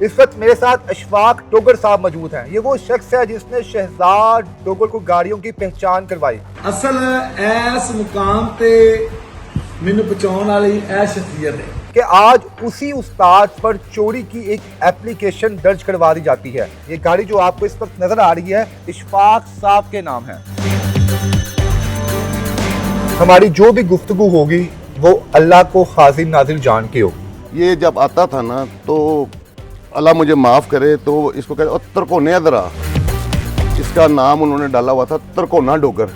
इस वक्त मेरे साथ अशफाक डोगर साहब मौजूद हैं। ये वो शख्स है जिसने शहजाद डोगर को गाड़ियों की पहचान करवाई। असल इस मुकाम ते मैनू पहुंचाने वाली यह शख्सियत है कि आज उसी उस्ताद पर चोरी की एक एप्लीकेशन दर्ज करवा दी जाती है। ये गाड़ी जो आपको इस वक्त नजर आ रही है अशफाक साहब के नाम है। हमारी जो भी गुफ्तगू होगी वो अल्लाह को हाजिर नाजिर जान के हो। ये जब आता था ना तो अल्लाह मुझे माफ़ करे तो इसको कहते तरकोने अदरा, इसका नाम उन्होंने डाला हुआ था तरकोना डोगर।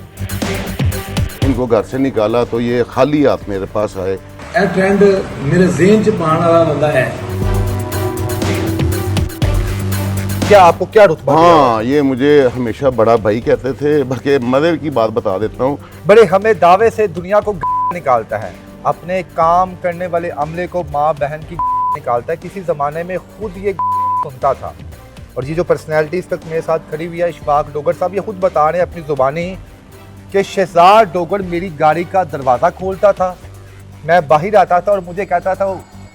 इनको घर से निकाला तो ये खाली हाथ मेरे पास आए। यह ट्रेंड मेरे ज़हन च पाने वाला बंदा है। क्या आपको क्या रुतबा दिया? हाँ, ये मुझे हमेशा बड़ा भाई कहते थे। बल्कि मज़े की बात बता देता हूँ, बड़े हमें दावे से दुनिया को निकालता है, अपने काम करने वाले अमले को माँ बहन की निकालता है। किसी ज़माने में खुद ये सुनता था। और ये जो पर्सनैलिटी इस वक्त मेरे साथ खड़ी हुई है अशफाक डोगर साहब, ये खुद बता रहे हैं अपनी ज़ुबानी कि शहजाद डोगर मेरी गाड़ी का दरवाज़ा खोलता था, मैं बाहर आता था और मुझे कहता था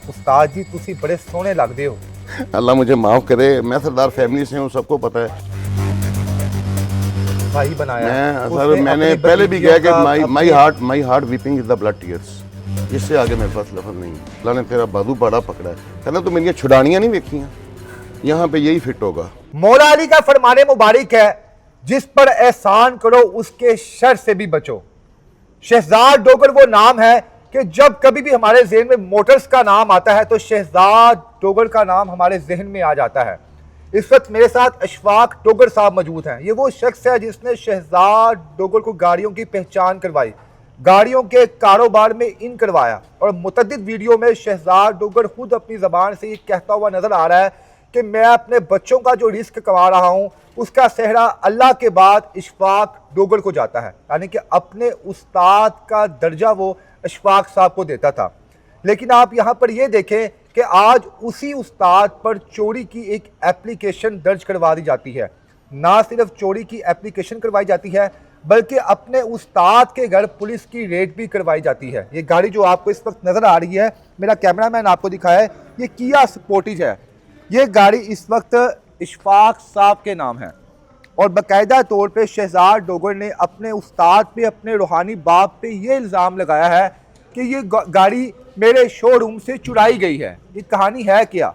उस्ताद जी तुसी बड़े सोहने लगते हो। अल्लाह मुझे माफ़ करे। मैं सरदार फैमिली से हूँ, सबको पता है। भाई बनाया मैंने पहले भी कहा कि my heart weeping is the blood tears. इससे आगे मेरे पास लफ्ज़ नहीं है। अल्लाह ने तेरा बाजू बड़ा पकड़ा है। कहना तो मेरी छुड़ानियाँ नहीं देखी, यहाँ पे यही फिट होगा। मौला अली का फरमाने मुबारक है, जिस पर एहसान करो उसके शर से भी बचो। शहजाद डोगर वो नाम है कि जब कभी भी हमारे जहन में मोटर्स का नाम आता है तो शहजाद डोगर का नाम हमारे जहन में आ जाता है। इस वक्त मेरे साथ अशफाक डोगर साहब मौजूद हैं। ये वो शख्स है जिसने शहजाद डोगर को गाड़ियों की पहचान करवाई, गाड़ियों के कारोबार में इन करवाया। और मुतअद्दिद वीडियो में शहजाद डोगर खुद अपनी ज़बान से ये कहता हुआ नजर आ रहा है कि मैं अपने बच्चों का जो रिस्क कमा रहा हूँ उसका सेहरा अल्लाह के बाद अशफाक डोगर को जाता है। यानी कि अपने उस्ताद का दर्जा वो अशफाक साहब को देता था। लेकिन आप यहाँ पर ये देखें कि आज उसी उस्ताद पर चोरी की एक एप्लीकेशन दर्ज करवा दी जाती है। ना सिर्फ चोरी की एप्लीकेशन करवाई जाती है बल्कि अपने उस्ताद के घर पुलिस की रेड भी करवाई जाती है। ये गाड़ी जो आपको इस वक्त नज़र आ रही है, मेरा कैमरामैन आपको दिखाया है, ये किया स्पोर्टेज है। ये गाड़ी इस वक्त अशफाक साहब के नाम है और बाकायदा तौर पे शहजाद डोगर ने अपने उस्ताद पे, अपने रूहानी बाप पे ये इल्ज़ाम लगाया है कि ये गाड़ी मेरे शोरूम से चुराई गई है। ये कहानी है क्या?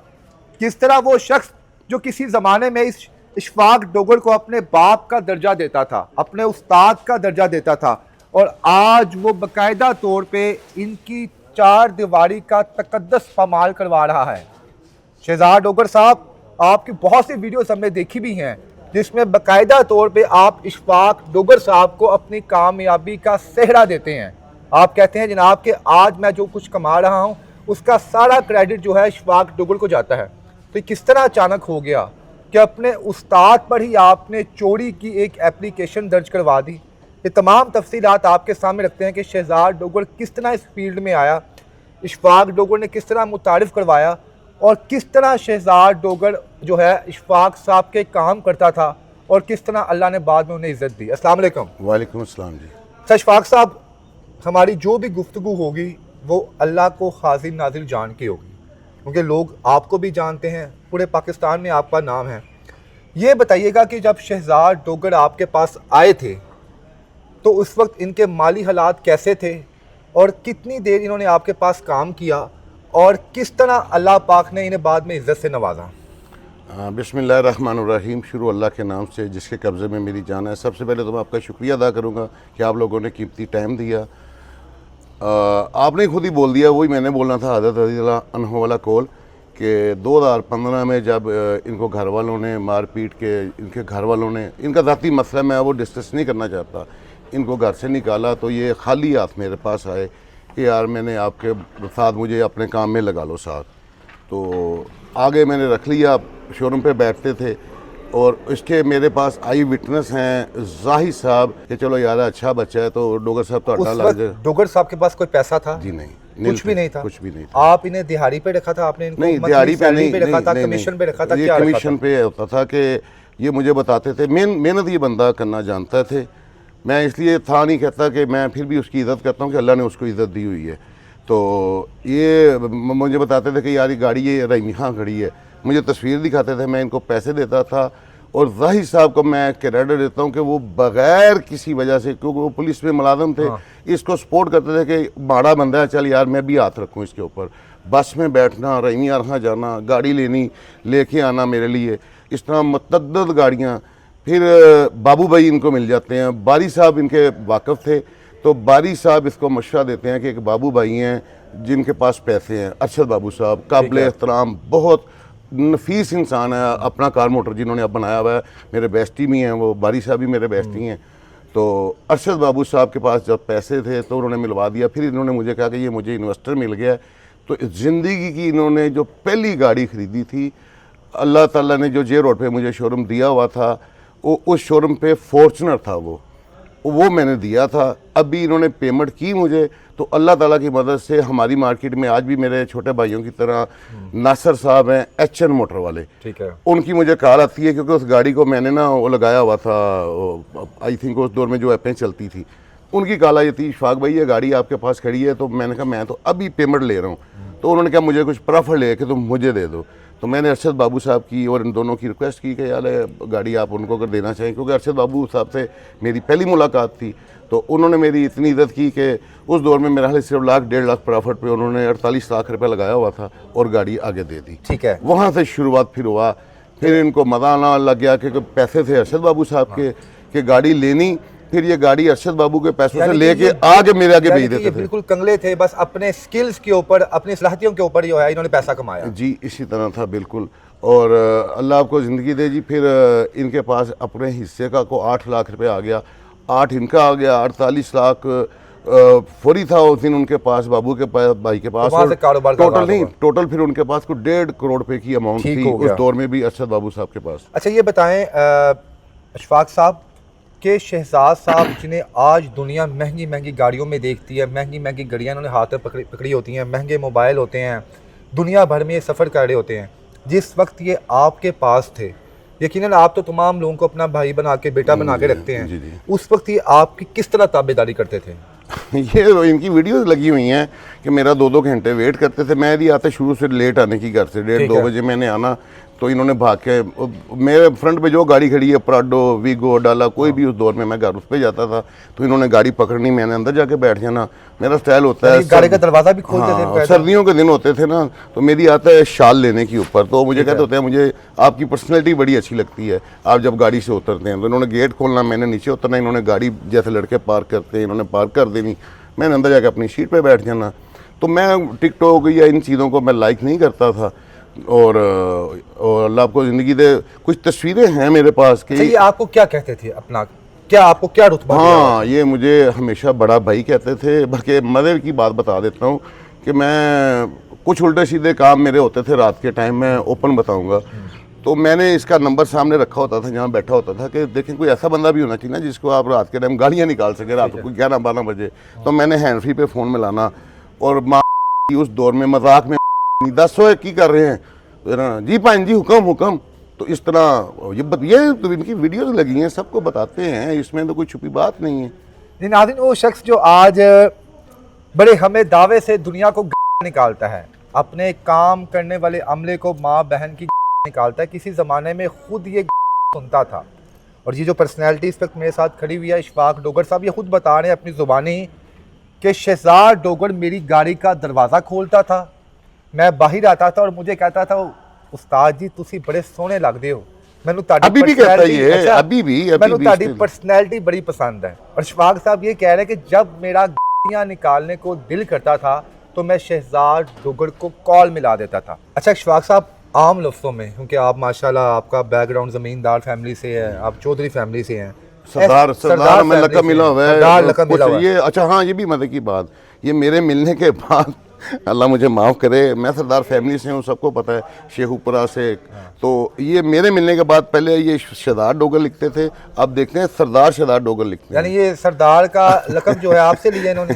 किस तरह वो शख्स जो किसी ज़माने में इस अशफाक डोगर को अपने बाप का दर्जा देता था, अपने उस्ताद का दर्जा देता था, और आज वो बाकायदा तौर पे इनकी चार दीवारी का तकद्दस पामाल करवा रहा है। शहजाद डोगर साहब, आपकी बहुत सी वीडियोस हमने देखी भी हैं जिसमें बाकायदा तौर पे आप अशफाक डोगर साहब को अपनी कामयाबी का सेहरा देते हैं। आप कहते हैं जनाब कि आज मैं जो कुछ कमा रहा हूं उसका सारा क्रेडिट जो है अशफाक डोगर को जाता है। तो किस तरह अचानक हो गया कि अपने उस्ताद पर ही आपने चोरी की एक एप्लीकेशन दर्ज करवा दी? ये तमाम तफसीलात आपके सामने रखते हैं कि शहजाद डोगर किस तरह इस फील्ड में आया, अशफाक डोगर ने किस तरह मुतारिफ करवाया और किस तरह शहजाद डोगर जो है अशफाक साहब के काम करता था और किस तरह अल्लाह ने बाद में उन्हें इज़्ज़त दी। अस्सलाम वालेकुम। वालेकुम अस्सलाम जी। अशफाक साहब, हमारी जो भी गुफ्तगू होगी वो अल्लाह को हाजिर नाजिर जान के होगी, क्योंकि लोग आपको भी जानते हैं, पूरे पाकिस्तान में आपका नाम है। ये बताइएगा कि जब शहजाद डोगर आपके पास आए थे तो उस वक्त इनके माली हालात कैसे थे और कितनी देर इन्होंने आपके पास काम किया और किस तरह अल्लाह पाक ने इन्हें बाद में इज़्ज़त से नवाजा? बिस्मिल्लाहिर्रहमानिर्रहीम। शुरू अल्लाह के नाम से जिसके कब्ज़े में मेरी जान है। सबसे पहले तो मैं आपका शुक्रिया अदा करूँगा कि आप लोगों ने कीमती टाइम दिया। आपने खुद ही बोल दिया, वही मैंने बोलना था, हज़रत रज़ियल्लाहु अन्हु वाला कौल कि 2015 में जब इनको घर वालों ने मार पीट के, इनके घर वालों ने, इनका ज़ाती मसला मैं वो डिस्कस नहीं करना चाहता, इनको घर से निकाला तो ये खाली हाथ मेरे पास आए कि यार मैंने आपके साथ, मुझे अपने काम में लगा लो साथ। तो आगे मैंने रख लिया, शोरूम पे बैठते थे और इसके मेरे पास आई विटनेस हैं जाहिद साहब कि चलो यार अच्छा बच्चा है तो डोगर साहब तो अड्डा लग जाए। डोगर साहब के पास कोई पैसा था? जी नहीं, कुछ भी नहीं था। कुछ भी नहीं था। आप इन्हें दिहाड़ी पे रखा था? आपने इनको नहीं, दिहाड़ी पे नहीं रखा था, कमीशन पे रखा था? ये कमीशन पे होता था कि ये मुझे बताते थे, मेहनत ये बंदा करना जानता थे। मैं इसलिए था नहीं कहता कि मैं फिर भी उसकी इज़्ज़त करता हूँ कि अल्लाह ने उसको इज़्ज़त दी हुई है। तो ये मुझे बताते थे कि यार ये गाड़ी ये रही यहाँ खड़ी है, मुझे तस्वीर दिखाते थे, मैं इनको पैसे देता था। और जाहिर साहब को मैं क्रेडिट देता हूँ कि वो बगैर किसी वजह से, क्योंकि वो पुलिस में मुलाजिम थे, इसको सपोर्ट करते थे कि माड़ा बंदा है, चल यार मैं भी हाथ रखूँ इसके ऊपर। बस में बैठना, रही यार जाना, गाड़ी लेनी, लेके आना मेरे लिए, इस तरह मतअद्दद गाड़ियाँ। फिर बाबू भाई इनको मिल जाते हैं, बारी साहब इनके वाकिफ़ थे, तो बारी साहब इसको मशवरा देते हैं कि एक बाबू भाई हैं जिनके पास पैसे हैं, अरशद बाबू साहब, काबिल एहतराम, बहुत नफीस इंसान है, अपना कार मोटर जिन्होंने अब बनाया हुआ है, मेरे बेस्टी भी हैं वो, बारी साहब भी मेरे बेस्टी हैं। तो अरशद बाबू साहब के पास जब पैसे थे तो उन्होंने मिलवा दिया। फिर इन्होंने मुझे कहा कि ये मुझे इन्वेस्टर मिल गया है। तो ज़िंदगी की इन्होंने जो पहली गाड़ी ख़रीदी थी, अल्लाह ताला ने जो जे रोड पे मुझे शोरूम दिया हुआ था, वो उस शोरूम पे फॉर्चुनर था, वो मैंने दिया था। अभी इन्होंने पेमेंट की मुझे, तो अल्लाह ताला की मदद से हमारी मार्केट में आज भी मेरे छोटे भाइयों की तरह नासर साहब हैं, HN मोटर वाले, ठीक है, उनकी मुझे कॉल आती है, क्योंकि उस गाड़ी को मैंने ना वो लगाया हुआ था, आई थिंक उस दौर में जो ऐपें चलती थी, उनकी कॉल आई थी, इशफाक भाई ये गाड़ी आपके पास खड़ी है। तो मैंने कहा मैं तो अभी पेमेंट ले रहा हूँ। तो उन्होंने कहा मुझे कुछ प्रॉफिट ले के तुम मुझे दे दो। तो मैंने अरशद बाबू साहब की और इन दोनों की रिक्वेस्ट की कि यार गाड़ी आप उनको अगर देना चाहें, क्योंकि अरशद बाबू साहब से मेरी पहली मुलाकात थी। तो उन्होंने मेरी इतनी इज्जत की कि उस दौर में मेरा हाल सिर्फ लाख 1.5 लाख प्रॉफिट पे उन्होंने 48 लाख रुपए लगाया हुआ था और गाड़ी आगे दे दी। ठीक है, वहाँ से शुरुआत फिर हुआ। फिर इनको मज़ा आना लग गया कि पैसे थे अरशद बाबू साहब के गाड़ी लेनी। फिर ये गाड़ी अरशद बाबू के पैसों से लेके आगे मेरे आगे भेज देते थे। बिल्कुल कंगले थे, बस अपने स्किल्स के ऊपर, अपनी सलाहियतों के ऊपर जो है इन्होंने पैसा कमाया। जी इसी तरह था बिल्कुल। और अल्लाह आपको ज़िंदगी दे जी। फिर इनके पास अपने हिस्से का को 8 लाख रुपए आ गया, 8 इनका आ गया, 48 लाख फौरी था उस दिन उनके पास, बाबू के पास, भाई के पास। तो कारोबार टोटल नहीं, टोटल फिर उनके पास को 1.5 करोड़ रुपए की अमाउंट थी उस दौर में भी अरशद बाबू साहब के पास। अच्छा ये बताएं अशफाक साहब के शहजाद साहब जिन्हें आज दुनिया महंगी महंगी गाड़ियों में देखती है, महंगी महंगी गाड़ियाँ इन्होंने हाथ में पकड़ी होती हैं, महंगे मोबाइल होते हैं, दुनिया भर में ये सफ़र कर रहे होते हैं, जिस वक्त ये आपके पास थे, यकीनन आप तो तमाम लोगों को अपना भाई बना के, बेटा बना के रखते हैं, जी। उस वक्त ये आपकी किस तरह ताबेदारी करते थे? ये इनकी वीडियोस लगी हुई हैं कि मेरा 2-2 घंटे वेट करते थे। मैं भी आते शुरू से लेट आने की, घर से 1:30-2 बजे मैंने आना, तो इन्होंने भाग के मेरे फ्रंट पे जो गाड़ी खड़ी है, प्राडो, वीगो, डाला, कोई भी उस दौर में मैं घर उस पर जाता था, तो इन्होंने गाड़ी पकड़नी, मैंने अंदर जाके बैठ जाना। मेरा स्टाइल होता है, गाड़ी का दरवाज़ा भी खोलते थे। सर्दियों के दिन होते थे ना, तो मेरी आता है शाल लेने की ऊपर, तो मुझे कहते होते हैं मुझे आपकी पर्सनैलिटी बड़ी अच्छी लगती है आप जब गाड़ी से उतरते हैं। तो इन्होंने गेट खोलना, मैंने नीचे उतरना, इन्होंने गाड़ी जैसे लड़के पार्क करते हैं इन्होंने पार्क कर देनी, मैंने अंदर जाके अपनी सीट पे बैठ जाना। तो मैं टिकटॉक या इन चीज़ों को मैं लाइक नहीं करता था। और अल्लाह आपको ज़िंदगी दे, कुछ तस्वीरें हैं मेरे पास कि ये आपको क्या कहते थे अपना, क्या आपको क्या रुतबा? हाँ, ये मुझे हमेशा बड़ा भाई कहते थे। बल्कि मज़े की बात बता देता हूँ कि मैं कुछ उल्टे सीधे काम मेरे होते थे रात के टाइम, मैं ओपन बताऊँगा। तो मैंने इसका नंबर सामने रखा होता था जहाँ बैठा होता था कि देखें कोई ऐसा बंदा भी होना चाहिए ना जिसको आप रात के टाइम गालियाँ निकाल सके, रात को 11-12 बजे। तो मैंने हैंड फ्री पे फ़ोन मिलाना और माँ उस दौर में मजाक में 10 की कर रहे हैं, तो जी पाइन जी हुक्म। तो इस तरह ये तो इनकी वीडियोस लगी हैं, सबको बताते हैं, इसमें तो कोई छुपी बात नहीं है। जी नाज़रीन, वो शख्स जो आज बड़े हमें दावे से दुनिया को निकालता है, अपने काम करने वाले अमले को माँ बहन की निकालता है, किसी ज़माने में खुद ये सुनता था। और ये जो पर्सनैलिटी इस वक्त मेरे साथ खड़ी हुई है, इशफाक डोगर साहब, ये खुद बता रहे हैं अपनी ज़ुबानी कि शहजाद डोगर मेरी गाड़ी का दरवाज़ा खोलता था, मैं बाहर आता था और मुझे कहता था उस्ताद जी तुसी बड़े सोहने लगदे हो, मैनू अभी भी कहता है ये, अभी भी मैनू ताड़ी पर्सनैलिटी बड़ी पसंद है। और इशफाक साहब ये कह रहे हैं कि जब मेरा गाड़ियाँ निकालने को दिल करता था तो मैं शहजाद डोगर को कॉल मिला देता था। अच्छा इशफाक साहब, आम लफ्ज़ों में, क्योंकि आप माशाल्लाह आपका बैकग्राउंड ज़मींदार फैमिली से है, आप चौधरी फैमिली से हैं, सरदार में लक़ब मिला हुआ है ये। अच्छा हाँ, ये भी मज़े की बात, ये मेरे मिलने के बाद अल्लाह मुझे माफ़ करे, मैं सरदार फैमिली से हूँ, सबको पता है, शेखुपुरा से। तो ये मेरे मिलने के बाद पहले ये शहजाद डोगर लिखते थे, अब देखते हैं सरदार शहजाद डोगर लिखते हैं। यानी ये सरदार का लक़ब जो है आपसे लिया इन्होंने।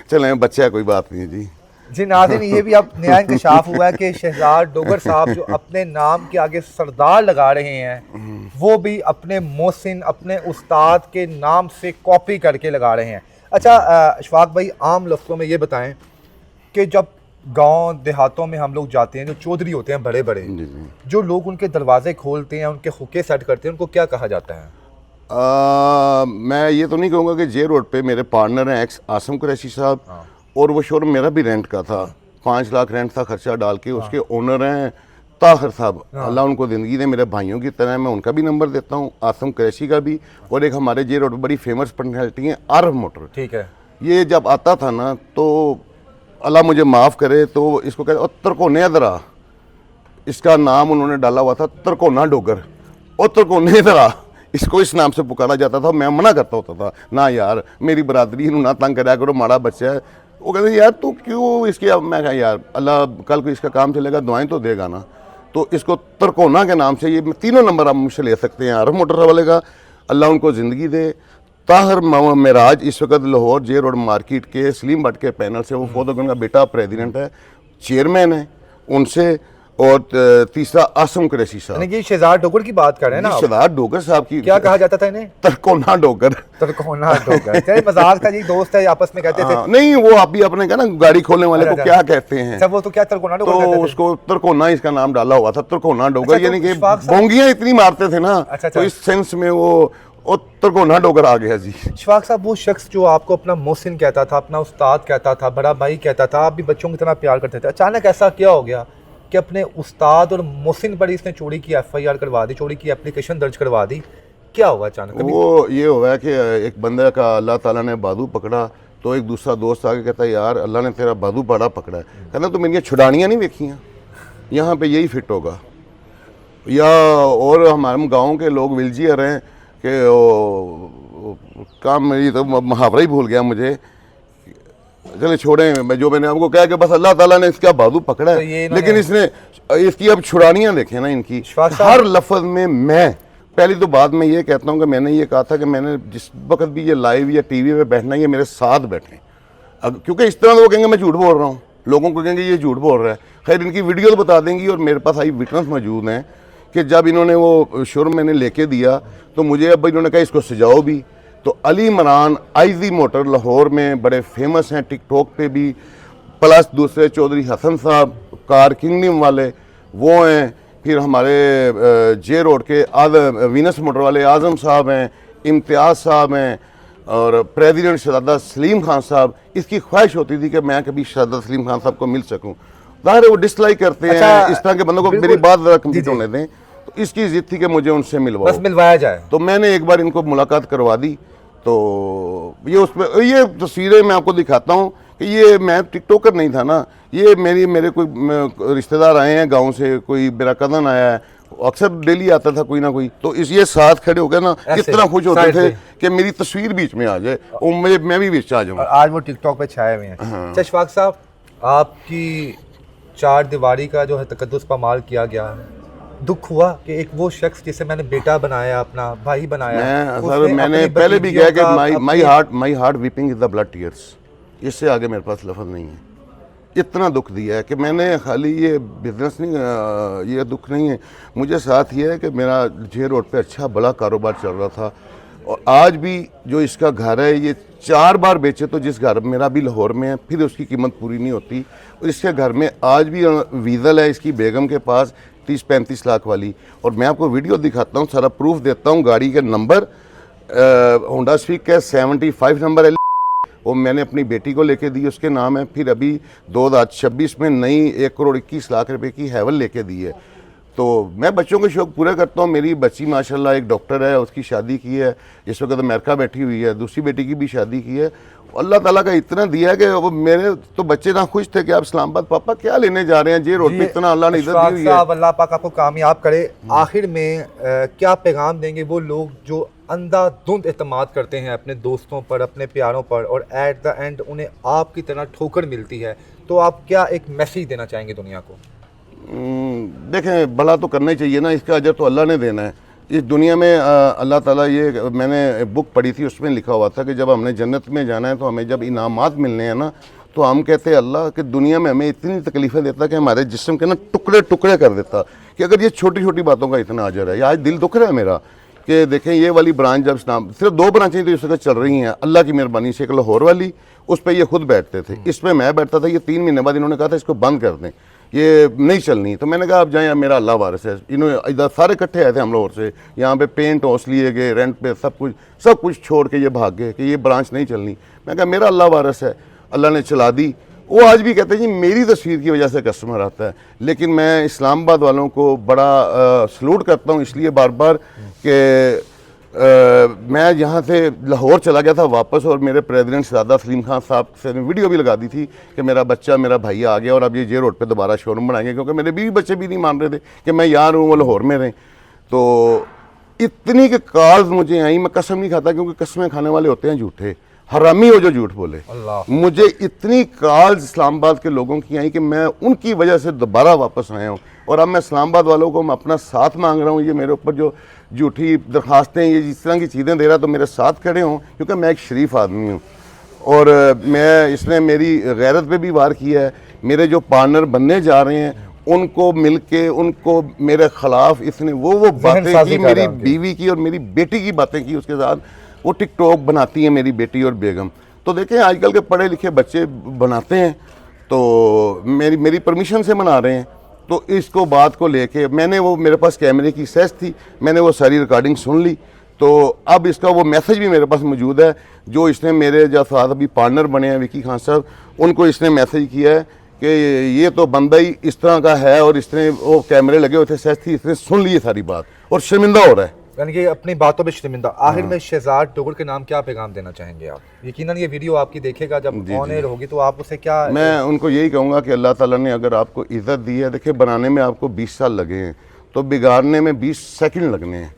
चलें, बच्चा कोई बात नहीं जी। नाज़रीन, ये भी अब नया इंकशाफ हुआ है कि शहजाद डोगर साहब जो अपने नाम के आगे सरदार लगा रहे हैं, वो भी अपने मोहसिन, अपने उस्ताद के नाम से कॉपी करके लगा रहे हैं। अच्छा इशफाक भाई, आम लफ्ज़ों में ये बताएं कि जब गांव देहातों में हम लोग जाते हैं, जो चौधरी होते हैं बड़े बड़े, जी जी। जो लोग उनके दरवाजे खोलते हैं, उनके हुक्के सेट करते हैं, उनको क्या कहा जाता है? मैं ये तो नहीं कहूँगा कि जे रोड पे मेरे पार्टनर हैं एक्स आसम कुरैशी साहब, और वो शोरूम मेरा भी रेंट का था, 5 लाख रेंट था खर्चा डाल के। उसके ओनर हैं ताहिर साहब, अल्लाह उनको ज़िंदगी दे, मेरे भाइयों की तरह। मैं उनका भी नंबर देता हूँ, आसम कुरैशी का भी। और एक हमारे जे रोड पर बड़ी फेमस पर्सनैलिटी है आरफ मोटर। ठीक है। ये जब आता था ना तो अल्लाह मुझे माफ़ करे, तो इसको कहते तरकोने दरा, इसका नाम उन्होंने डाला हुआ था तरकोना डोगर। और तरकोने दरा इसको इस नाम से पुकारा जाता था। मैं मना करता होता था, ना यार मेरी बरादरी ना तंग कराया करो, माड़ा बच्चा है। वो कहते यार तू क्यों इसके, अब मैं कहा यार अल्लाह कल को इसका काम चलेगा, दुआएं तो देगा ना। तो इसको तरकोना के नाम से, ये 3 नंबर आप मुझसे ले सकते हैं आरफ मोटर वाले का, अल्लाह उनको ज़िंदगी दे। ताहिर मेराज इस वक्त लाहौर जे रोड मार्केट के सलीम भट्ट के पैनल से, वो खुद उनका बेटा प्रेसिडेंट है, चेयरमैन है उनसे। और तीसरा आसम कुरैशी साहब। यानी कि शहजाद डोगर की बात कर रहे हैं ना आप? शहजाद डोगर साहब की क्या कहा जाता था इन्हें? तरकोना डोगर। तरकोना डोगर, चाहे मजाक का जी दोस्त है, आपस में कहते थे। नहीं, वो आप भी अपने का ना गाड़ी खोलने वाले को अच्छा, क्या कहते हैं, अच्छा, वो तो क्या तरकोना डोगर कहते तो थे? उसको तरकोना इसका नाम डाला हुआ था, तरकोना डोगर। अच्छा, यानी तो कि इशफाक साहब- बोंगियां इतनी मारते थे ना, अच्छा, तो इस सेंस में वो तरकोना डोगर आ गया जी। इशफाक साहब, वो शख्स जो आपको अपना मोहसिन कहता था, अपना उस्ताद कहता था, बड़ा भाई कहता था, आप भी बच्चों की तरह प्यार करते थे, अचानक ऐसा क्या हो गया कि अपने उस्ताद और मोहसिन पर इसने चोरी की FIR करवा दी, चोरी की एप्लीकेशन दर्ज करवा दी? क्या हुआ अचानक? वो ये हुआ है कि एक बंदे का अल्लाह ताला ने बाजू पकड़ा, तो एक दूसरा दोस्त आके कहता है यार अल्लाह ने तेरा बाजू बड़ा पकड़ा है। कहता तो मेरी छुड़ानियाँ नहीं देखियाँ, यहाँ पे यही फिट होगा। या और हमारे गांव के लोग विलजियर हैं कि काम, मेरी तो मुहावरा ही भूल गया मुझे, चले छोड़ें। मैंने आपको कहा कि बस अल्लाह ताला ने इसका बाजू पकड़ा है, तो ये लेकिन इसने इसकी अब छुड़ानियाँ देखें ना इनकी, हर लफ्ज़ में मैं पहली तो बात मैं ये कहता हूँ कि मैंने ये कहा था कि मैंने जिस वक्त भी ये लाइव या टीवी पे बैठना, ये मेरे साथ बैठें। क्योंकि इस तरह तो वो कहेंगे मैं झूठ बोल रहा हूँ, लोगों को कहेंगे ये झूठ बोल रहा है। खैर इनकी वीडियो तो बता देंगी, और मेरे पास आई विटनेस मौजूद हैं कि जब इन्होंने वो शोरूम मैंने लेके दिया तो मुझे अब इन्होंने कहा इसको सजाओ भी। तो अली इमरान आईजी मोटर लाहौर में बड़े फेमस हैं, टिकटॉक पे भी, प्लस दूसरे चौधरी हसन साहब कार किंगडम वाले वो हैं, फिर हमारे जे रोड के वीनस मोटर वाले आज़म साहब हैं, इम्तियाज़ साहब हैं, और प्रेसिडेंट शहजादा सलीम खान साहब। इसकी ख्वाहिश होती थी कि मैं कभी शहजादा सलीम खान साहब को मिल सकूं। ज़ाहिर है वो डिसलाइक करते हैं इस तरह के बंदों को। मेरी बात ज़रा कंप्लीट होने दें। तो इसकी जिद थी कि मुझे उनसे बस मिलवाया जाए। तो मैंने एक बार इनको मुलाकात करवा दी। तो ये उसमें ये तस्वीरें मैं आपको दिखाता हूँ कि ये मैं टिकटॉकर नहीं था ना, ये मेरे कोई रिश्तेदार आए हैं गांव से, कोई मेरा कज़न आया है, अक्सर डेली आता था कोई ना कोई, तो इस ये साथ खड़े हो गए ना, किस तरह खुश होते थे कि मेरी तस्वीर बीच में आ जाए और मैं भी बीच आ जाऊँ। आज वो टिकटॉक पे छाए हुए हैं। अच्छा इशफाक साहब, आपकी 4 दीवारी का जो है तकद्दुस पामाल किया गया, दुख हुआ कि एक वो शख्स जिसे मैंने बेटा बनाया, अपना भाई बनाया, मैंने पहले भी कहा कि my heart weeping is the blood tears, इससे आगे मेरे पास लफ्ज़ नहीं है। इतना दुख दिया है कि मैंने खाली ये बिजनेस नहीं, ये दुख नहीं है, मुझे साथ ये है कि मेरा जे रोड पे अच्छा बड़ा कारोबार चल रहा था, और आज भी जो इसका घर है ये 4 बार बेचे, तो जिस घर मेरा भी लाहौर में है फिर उसकी कीमत पूरी नहीं होती। और इसके घर में आज भी वीज़ल है इसकी बेगम के पास 30-35 लाख वाली, और मैं आपको वीडियो दिखाता हूँ, सारा प्रूफ देता हूँ। गाड़ी के नंबर होंडा स्वीक का 75 नंबर है, वो मैंने अपनी बेटी को लेके दी, उसके नाम है। फिर अभी 2026 में नई 1 करोड़ 21 लाख रुपए की हैवल लेके दी है। तो मैं बच्चों के शौक पूरे करता हूँ। मेरी बच्ची माशाल्लाह एक डॉक्टर है, उसकी शादी की है, इस वक्त अमेरिका बैठी हुई है, दूसरी बेटी की भी शादी की है। अल्लाह ताला का इतना दिया है कि वो मेरे तो बच्चे ना खुश थे कि आप इस्लामाबाद पापा क्या लेने जा रहे हैं, जे रोड पे इतना अल्लाह ने इज्जत दी हुई है। अल्लाह पाक आपको कामयाब करे। आखिर में क्या पैगाम देंगे वो लोग जो अंधाधुंध एतमाद करते हैं अपने दोस्तों पर, अपने प्यारों पर, और एट द एंड उन्हें आपकी तरह ठोकर मिलती है, तो आप क्या एक मैसेज देना चाहेंगे दुनिया को? देखें, भला तो करना ही चाहिए ना, इसका अजर तो अल्लाह ने देना है। इस दुनिया में अल्लाह ताला, ये मैंने बुक पढ़ी थी, उसमें लिखा हुआ था कि जब हमने जन्नत में जाना है तो हमें जब इनामात मिलने हैं ना, तो हम कहते हैं अल्लाह कि दुनिया में हमें इतनी तकलीफ़ें देता कि हमारे जिस्म के ना टुकड़े टुकड़े कर देता, कि अगर ये छोटी छोटी बातों का इतना अजर है। आज दिल दुख रहा है मेरा कि देखें ये वाली ब्रांच जब इस्लाम सिर्फ 2 ब्रांचें तो इस वक्त चल रही हैं अल्लाह की मेहरबानी से, एक लाहौर वाली उस पर ये खुद बैठते थे, इस पर मैं बैठता था। ये 3 महीने बाद इन्होंने कहा था इसको बंद कर दें, ये नहीं चलनी। तो मैंने कहा आप जाएँ, मेरा अल्लाह वारिस है। इन्होंने इधर सारे इकट्ठे आए थे हम लाहौर से, यहाँ पे पेंट हाउस लिए गए रेंट पे, सब कुछ छोड़ के ये भाग गए कि ये ब्रांच नहीं चलनी। मैं कहा मेरा अल्लाह वारिस है, अल्लाह ने चला दी। वो आज भी कहते हैं जी मेरी तस्वीर की वजह से कस्टमर आता है, लेकिन मैं इस्लामाबाद वालों को बड़ा सलूट करता हूँ इसलिए बार बार कि मैं यहाँ से लाहौर चला गया था वापस, और मेरे प्रेसिडेंट शहजादा सलीम खान साहब से वीडियो भी लगा दी थी कि मेरा बच्चा मेरा भाई आ गया और अब ये जे रोड पे दोबारा शोरूम बनाएंगे, क्योंकि मेरे बीवी बच्चे भी नहीं मान रहे थे कि मैं यहाँ रहूँ वो लाहौर में रहें। तो इतनी के कॉल्स मुझे आई, मैं कसम नहीं खाता क्योंकि कसमें खाने वाले होते हैं झूठे, हरामी हो जो झूठ बोले। मुझे इतनी कॉल्स इस्लामाबाद के लोगों की आई कि मैं उनकी वजह से दोबारा वापस आया हूँ, और अब मैं इस्लामाबाद वालों को मैं अपना साथ मांग रहा हूँ। ये मेरे ऊपर जो झूठी दरखास्तें, ये जिस तरह की चीज़ें दे रहा तो मेरे साथ खड़े हों, क्योंकि मैं एक शरीफ आदमी हूँ। और इसने मेरी गैरत पे भी वार किया है। मेरे जो पार्टनर बनने जा रहे हैं उनको मिलके उनको मेरे खिलाफ इसने वो बातें की, मेरी बीवी की और मेरी बेटी की बातें की उसके साथ। वो टिकटॉक बनाती हैं मेरी बेटी और बेगम। तो देखें आजकल के पढ़े लिखे बच्चे बनाते हैं, तो मेरी परमिशन से बना रहे हैं। तो इसको बात को लेके मैंने वो मेरे पास कैमरे की सेस थी, मैंने वो सारी रिकॉर्डिंग सुन ली। तो अब इसका वो मैसेज भी मेरे पास मौजूद है जो इसने मेरे जो साथ अभी पार्टनर बने हैं विकी खान साहब, उनको इसने मैसेज किया है कि ये तो बंदा ही इस तरह का है, और इसने वो कैमरे लगे हुए थे सेस थी, इसने सुन ली ये सारी बात और शर्मिंदा हो रहा है, यानी कि अपनी बातों पे शर्मिंदा। आखिर में शहजाद डोगर के नाम क्या पैगाम देना चाहेंगे आप? यकीनन ये वीडियो आपकी देखेगा जब ऑन एयर होगी, तो आप उसे क्या? मैं उनको यही कहूँगा कि अल्लाह ताला ने अगर आपको इज़्ज़त दी है, देखिए बनाने में आपको 20 साल लगे हैं तो बिगाड़ने में 20 सेकंड लगने हैं।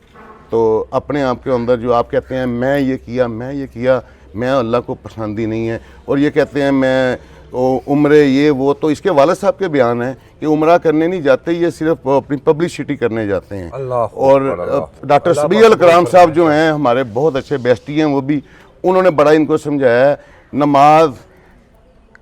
तो अपने आप के अंदर जो आप कहते हैं मैं ये किया, मैं अल्लाह को पसंद ही नहीं है, और ये कहते हैं मैं उम्रे ये वो, तो इसके वालिद साहब के बयान है कि उम्रा करने नहीं जाते, ये सिर्फ अपनी पब्लिसिटी करने जाते हैं। और डॉक्टर सबी अल कलाम साहब जो हैं हमारे बहुत अच्छे बेस्टी हैं, वो भी उन्होंने बड़ा इनको समझाया है। नमाज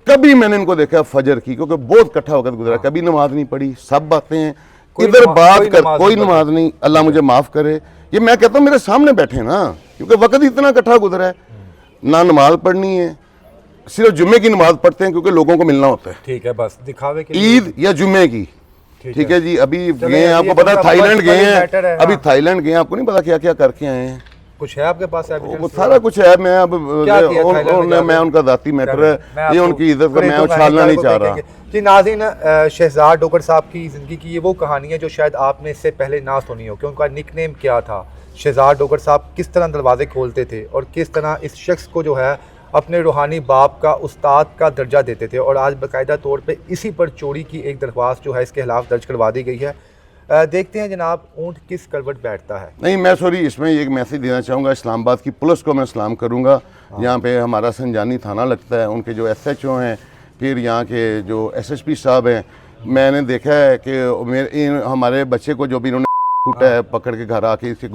कभी मैंने इनको देखा फजर की, क्योंकि बहुत इकट्ठा वक्त गुजरा, कभी नमाज नहीं पढ़ी, सब बातें हैं इधर बात कर, कोई नमाज नहीं, अल्लाह मुझे माफ़ करे। ये मैं कहता हूँ मेरे सामने बैठे ना, क्योंकि वक्त इतना इकट्ठा गुजरा है, ना नमाज पढ़नी है, सिर्फ जुम्मे की नमाज पढ़ते हैं क्योंकि लोगों को मिलना होता है। ठीक है, बस दिखावे के ईद या जुम्मे की। ठीक है जी। अभी गए आपको पता है थाईलैंड गए हैं, अभी थाईलैंड गए, आपको नहीं पता क्या क्या करके आए हैं। कुछ है आपके पास? वो सारा कुछ है। मैं अब मैं उनका जाती मैटर है, ये उनकी इज्जत का मैं उछालना नहीं चाह रहा। जी नाज़रीन, शहजाद डोगर साहब की ज़िंदगी की ये वो कहानी है जो शायद आपने इससे पहले ना सुनी हो, कि उनका निकनेम क्या था। शहजाद डोगर साहब किस तरह दरवाजे खोलते थे और किस तरह इस शख्स को जो है अपने रूहानी बाप का उस्ताद का दर्जा देते थे, और आज बाकायदा तौर पे इसी पर चोरी की एक दरख्वास्त जो है इसके खिलाफ दर्ज करवा दी गई है। देखते हैं जनाब ऊँट किस करवट बैठता है। नहीं, मैं सॉरी इसमें एक मैसेज देना चाहूँगा इस्लामाबाद की पुलिस को, मैं सलाम करूँगा। यहाँ पे हमारा संजानी थाना लगता है, उनके जो SHO हैं, फिर यहाँ के जो SSP साहब हैं, मैंने देखा है कि हमारे बच्चे को जो भी इन्होंने टूटा है पकड़ के घर आके इसके,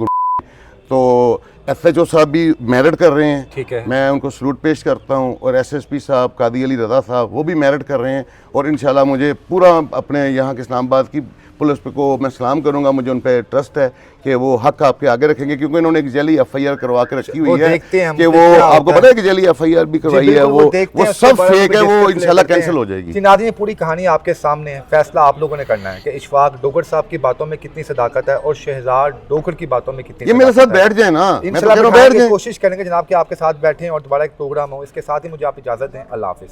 तो SHO साहब भी मेरिट कर रहे हैं। ठीक है, मैं उनको सलूट पेश करता हूं, और SSP साहब कादी अली रज़ा साहब वो भी मेरिट कर रहे हैं, और इंशाल्लाह मुझे पूरा अपने यहाँ के इस्लामाबाद की पुलिस को मैं सलाम करूंगा। मुझे उन पर ट्रस्ट है कि वो हक आपके आगे रखेंगे, क्योंकि इन्होंने एक जली FIR करवा के रखी हुई है कि वो आपको पता है कि जली FIR भी करवाई है, वो सब फेक है, वो इंशाल्लाह कैंसिल हो जाएगी। नाज़रीन, पूरी कहानी आपके सामने है, फैसला आप लोगों ने करना है कि इशफाक डोगर साहब की बातों में कितनी सदाकत है और शहजाद डोगर की बातों में कितनी। ये मेरे साथ बैठ जाए ना, इंशाल्लाह बैठ जाए, कोशिश करेंगे जनाब कि आपके साथ बैठे और दोबारा एक प्रोग्राम हो। इसके साथ ही मुझे आप इजाज़त दें। अल्लाह हाफिज़।